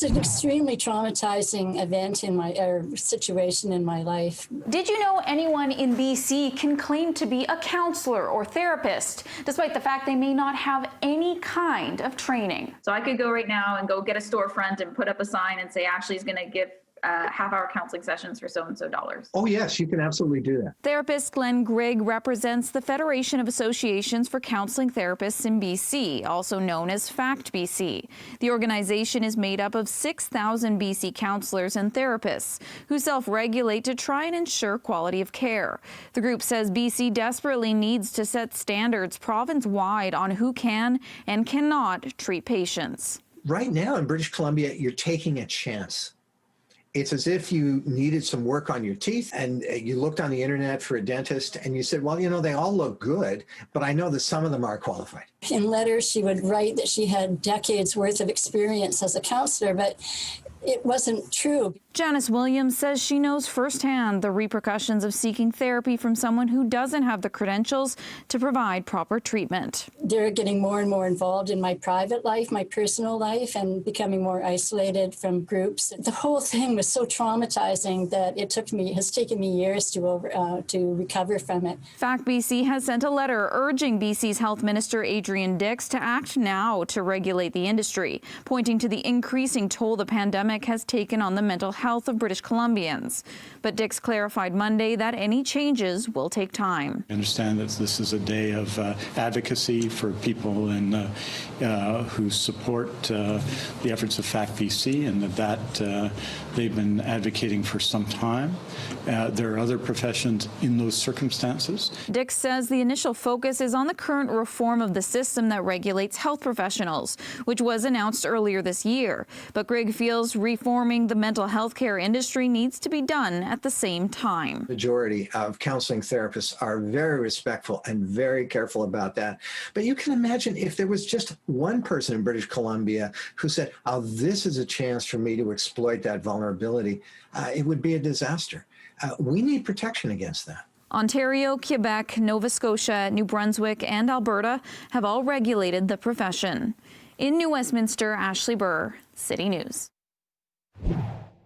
was an extremely traumatizing event in situation in my life. Did you know anyone in BC can claim to be a counselor or therapist, despite the fact they may not have any kind of training? So I could go right now and go get a storefront and put up a sign and say Ashley's going to give half-hour counseling sessions for so-and-so dollars. Oh, yes, you can absolutely do that. Therapist Glenn Grigg represents the Federation of Associations for Counseling Therapists in BC, also known as FACT BC. The organization is made up of 6,000 BC counselors and therapists who self-regulate to try and ensure quality of care. The group says BC desperately needs to set standards province-wide on who can and cannot treat patients. Right now in British Columbia, you're taking a chance. It's as if you needed some work on your teeth and you looked on the internet for a dentist and you said, well, you know, they all look good, but I know that some of them are qualified. In letters, she would write that she had decades worth of experience as a counselor, but it wasn't true. Janice Williams says she knows firsthand the repercussions of seeking therapy from someone who doesn't have the credentials to provide proper treatment. They're getting more and more involved in my private life, my personal life, and becoming more isolated from groups. The whole thing was so traumatizing that has taken me years to recover from it. FACT BC has sent a letter urging BC's Health Minister Adrian Dix to act now to regulate the industry, pointing to the increasing toll the pandemic has taken on the mental health of British Columbians. But Dix clarified Monday that any changes will take time. I understand that this is a day of advocacy for people who support the efforts of FACT BC, and that they've been advocating for some time. There are other professions in those circumstances. Dix says the initial focus is on the current reform of the system that regulates health professionals, which was announced earlier this year. But Grigg feels reforming the mental health care industry needs to be done at the same time. The majority of counseling therapists are very respectful and very careful about that. But you can imagine if there was just one person in British Columbia who said, oh, this is a chance for me to exploit that vulnerability, it would be a disaster. We need protection against that. Ontario, Quebec, Nova Scotia, New Brunswick, and Alberta have all regulated the profession. In New Westminster, Ashley Burr, City News.